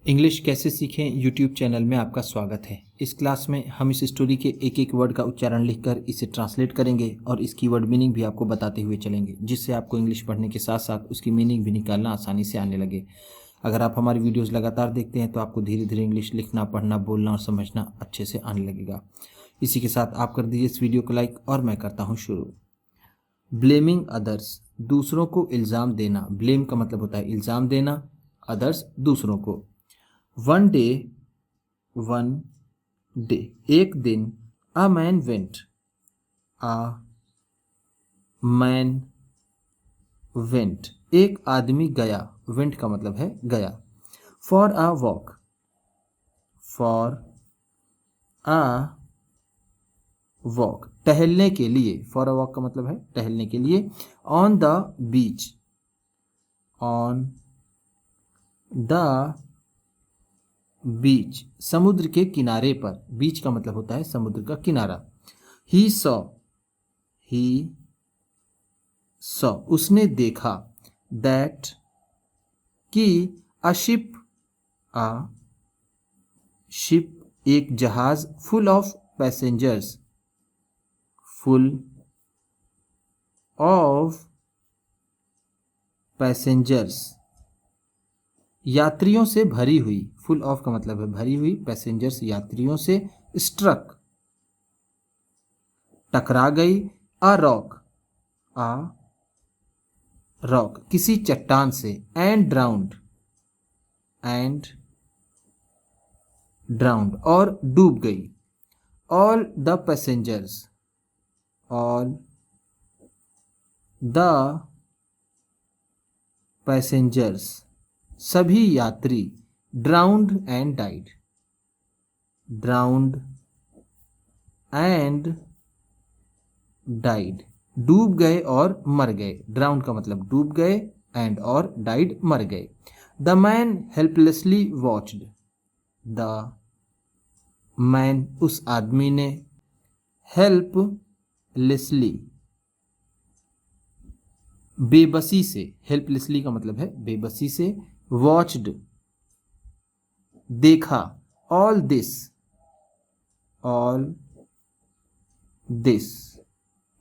English कैसे सीखें YouTube channel में आपका स्वागत है। इस क्लास में हम इस स्टोरी के एक एक वर्ड का उच्चारण लिखकर इसे ट्रांसलेट करेंगे और इसकी वर्ड मीनिंग भी आपको बताते हुए चलेंगे, जिससे आपको इंग्लिश पढ़ने के साथ साथ उसकी मीनिंग भी निकालना आसानी से आने लगे। अगर आप हमारी वीडियोज़ लगातार देखते हैं तो आपको धीरे धीरे इंग्लिश लिखना, पढ़ना, बोलना और समझना अच्छे से आने लगेगा। इसी के साथ आप कर दीजिए इस वीडियो को लाइक और मैं करता हूँ शुरू। ब्लेमिंग अदर्स, दूसरों को इल्ज़ाम देना। ब्लेम का मतलब होता है इल्ज़ाम देना, अदर्स दूसरों को। वन डे, एक दिन। A man went, a man went, एक आदमी गया। वेंट का मतलब है गया। For a walk, for a walk, टहलने के लिए। फॉर अ वॉक का मतलब है टहलने के लिए। On the beach, on the beach, समुद्र के किनारे पर। बीच का मतलब होता है समुद्र का किनारा। ही सॉ, उसने देखा। दैट, कि अ शिप, एक जहाज। Full of passengers, full of passengers, यात्रियों से भरी हुई। फुल ऑफ का मतलब है भरी हुई, पैसेंजर्स यात्रियों से। स्ट्रक, टकरा गई। अ रॉक, किसी चट्टान से। एंड ड्राउंड, और डूब गई। ऑल द पैसेंजर्स, सभी यात्री। ड्राउंड एंड डाइड, डूब गए और मर गए। ड्राउंड का मतलब डूब गए, एंड और डाइड मर गए। The man helplessly watched, the man उस आदमी ने। हेल्पलेसली, बेबसी से। हेल्पलेसली का मतलब है बेबसी से। वॉच्ड, देखा। ऑल दिस,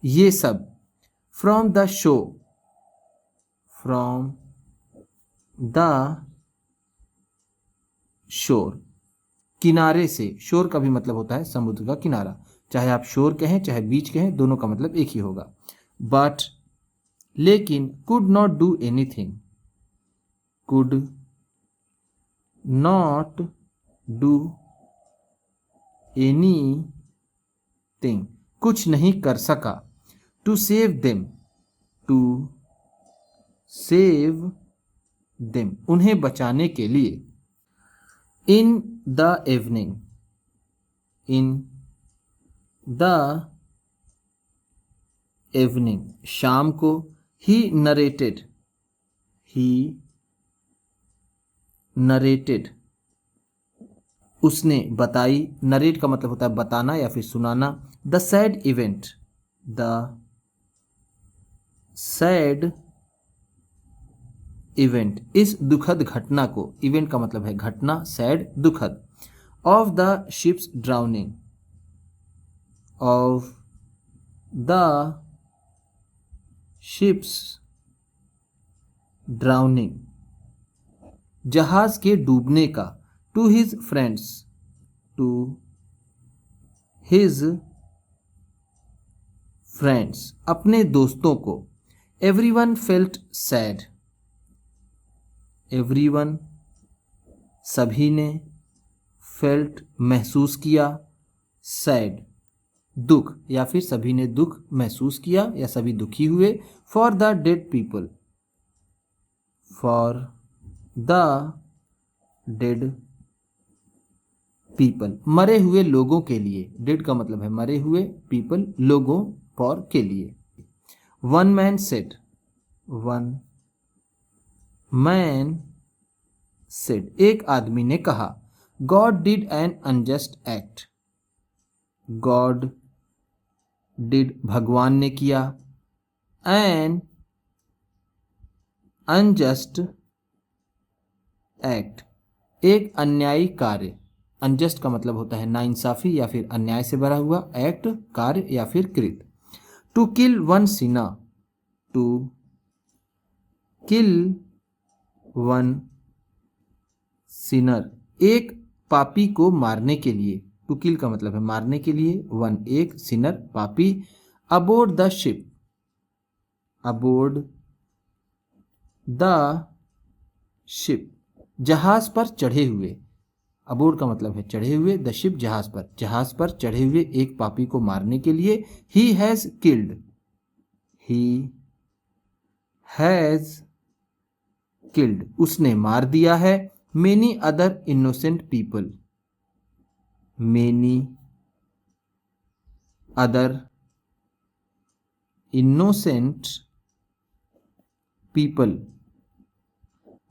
ये सब। फ्रॉम द शोर, किनारे से। शोर का भी मतलब होता है समुद्र का किनारा। चाहे आप शोर कहें चाहे बीच कहें, दोनों का मतलब एक ही होगा। बट, लेकिन। Could not do anything, could not do anything, कुछ नहीं कर सका। टू सेव देम, उन्हें बचाने के लिए। इन द इवनिंग, शाम को। ही नरेटेड, उसने बताई। नरेट का मतलब होता है बताना या फिर सुनाना। द सैड इवेंट, इस दुखद घटना को। इवेंट का मतलब है घटना, सैड दुखद। Of the ships drowning, of the ships drowning, जहाज के डूबने का। टू हिज फ्रेंड्स, अपने दोस्तों को। एवरीवन फेल्ट सैड, एवरीवन सभी ने। फेल्ट महसूस किया। सैड दुख, या फिर सभी ने दुख महसूस किया या सभी दुखी हुए। फॉर द डेड पीपल, मरे हुए लोगों के लिए। डेड का मतलब है मरे हुए, पीपल लोगों, फॉर के लिए। वन मैन सेड, एक आदमी ने कहा। God did an unjust act, God did भगवान ने किया। एन अनजस्ट एक्ट, एक अन्यायी कार्य, अनजस्ट का मतलब होता है नाइंसाफी या फिर अन्याय से भरा हुआ, एक्ट कार्य या फिर कृत। To kill one sinner, to kill one sinner, एक पापी को मारने के लिए। टू किल का मतलब है मारने के लिए, वन एक, सिनर पापी। Aboard the ship, aboard the ship, जहाज पर चढ़े हुए। अबोर्ड का मतलब है चढ़े हुए, द शिप जहाज पर, जहाज पर चढ़े हुए एक पापी को मारने के लिए। He has killed, he has killed, उसने मार दिया है। Many other innocent people, many other innocent people,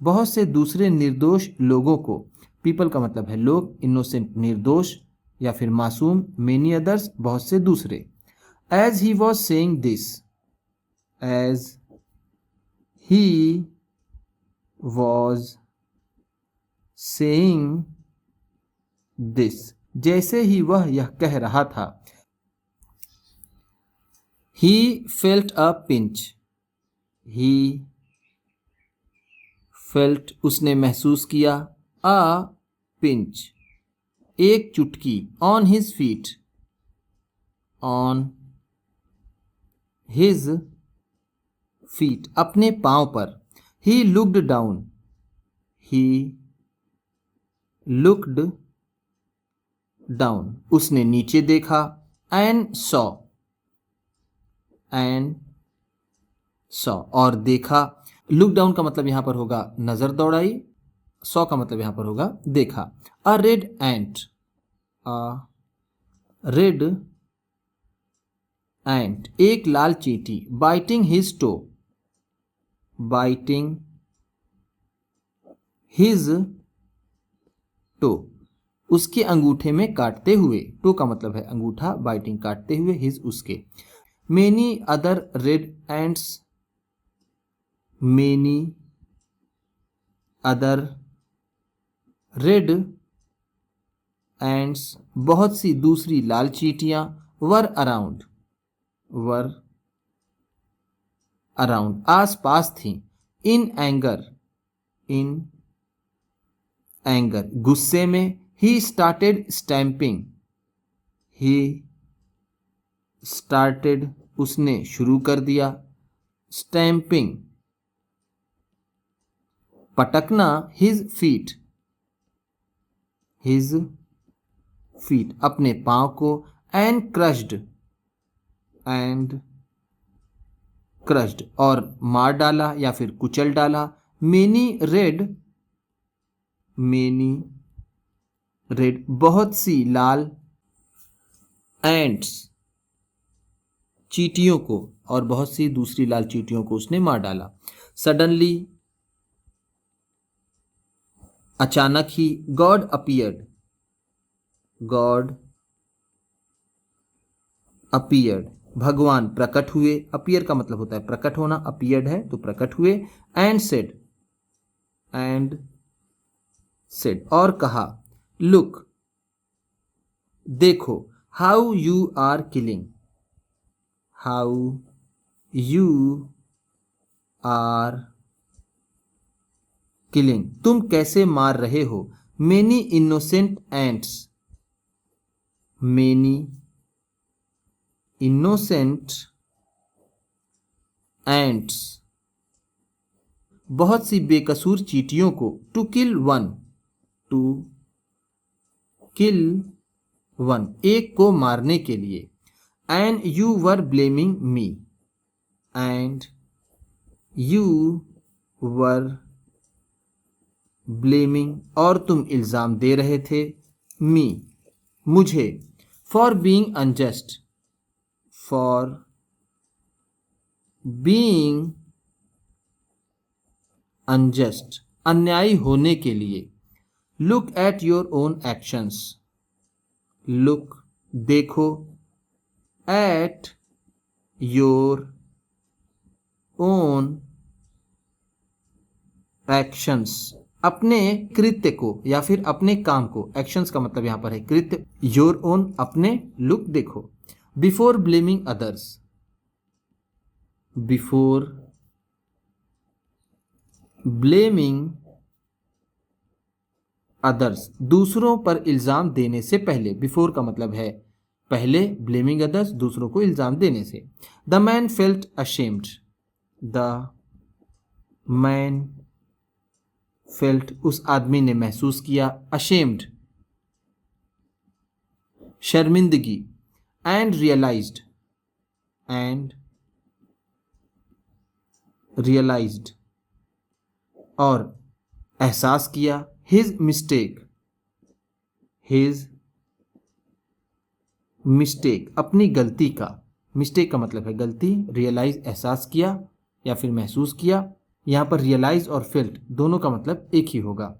बहुत से दूसरे निर्दोष लोगों को। पीपल का मतलब है लोग, इनोसेंट निर्दोष या फिर मासूम, मेनी अदर्स बहुत से दूसरे। As he was saying this, as he was saying this, जैसे ही वह यह कह रहा था। He felt a pinch, he felt उसने महसूस किया, अ पिंच एक चुटकी, on his feet, on his feet अपने पांव पर। He looked down, he looked down उसने नीचे देखा। एंड सॉ, एंड सॉ और देखा। लुक डाउन का मतलब यहां पर होगा नजर दौड़ाई, सॉ का मतलब यहां पर होगा देखा। अ रेड एंट, अ रेड एंट एक लाल चींटी। Biting his toe, biting his toe उसके अंगूठे में काटते हुए। टो का मतलब है अंगूठा, बाइटिंग काटते हुए, हिज उसके। Many other red ants, many other red ends बहुत सी दूसरी लाल चींटियां। वर अराउंड, वर अराउंड आस पास थीं। इन एंगर, इन एंगर गुस्से में। He started stamping, he started उसने शुरू कर दिया, स्टैंपिंग पटकना। हिज फीट, हिज फीट अपने पांव को। एंड क्रश्ड, एंड क्रश्ड और मार डाला या फिर कुचल डाला। मेनी रेड, मेनी रेड बहुत सी लाल, एंड्स चींटियों को और बहुत सी दूसरी लाल चींटियों को उसने मार डाला। सडनली अचानक ही। गॉड अपीयर्ड, गॉड अपीयर्ड भगवान प्रकट हुए। अपीयर का मतलब होता है प्रकट होना, अपीयर्ड है तो प्रकट हुए। एंड सेड, एंड सेड और कहा। लुक देखो। How you are killing, how you are killing तुम कैसे मार रहे हो। Many innocent ants, many innocent ants बहुत सी बेकसूर चींटियों को। To kill one, to kill one एक को मारने के लिए। And you were blaming me, and you were blaming और तुम इल्जाम दे रहे थे। मी मुझे। For being unjust, for being unjust अन्यायी होने के लिए। Look at your own actions, look देखो। एट योर ओन एक्शंस अपने कृत्य को या फिर अपने काम को, एक्शंस का मतलब यहाँ पर है कृत्य, योर ओन अपने, लुक देखो। Before blaming others, before blaming others, दूसरों पर इल्जाम देने से पहले। बिफोर का मतलब है पहले, ब्लेमिंग अदर्स दूसरों को इल्जाम देने से। The man felt ashamed, the man felt उस आदमी ने महसूस किया, अशेम्ड शर्मिंदगी, एंड रियलाइज्ड और एहसास किया, हिज मिस्टेक अपनी गलती का, मिस्टेक का मतलब है गलती, रियलाइज एहसास किया या फिर महसूस किया। यहाँ पर रियलाइज और फेल्ट दोनों का मतलब एक ही होगा।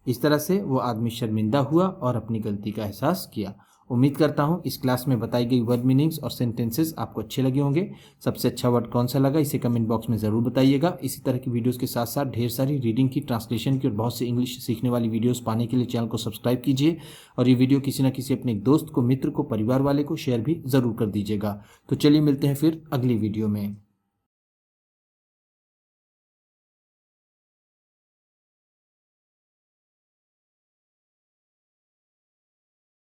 इस तरह से वो आदमी शर्मिंदा हुआ और अपनी गलती का एहसास किया। उम्मीद करता हूँ इस क्लास में बताई गई वर्ड मीनिंग्स और सेंटेंसेस आपको अच्छे लगे होंगे। सबसे अच्छा वर्ड कौन सा लगा इसे कमेंट बॉक्स में ज़रूर बताइएगा। इसी तरह की वीडियोस के साथ साथ ढेर सारी रीडिंग की, ट्रांसलेशन की और बहुत से इंग्लिश सीखने वाली वीडियोस पाने के लिए चैनल को सब्सक्राइब कीजिए और ये वीडियो किसी न किसी अपने दोस्त को, मित्र को, परिवार वाले को शेयर भी ज़रूर कर दीजिएगा। तो चलिए मिलते हैं फिर अगली वीडियो में।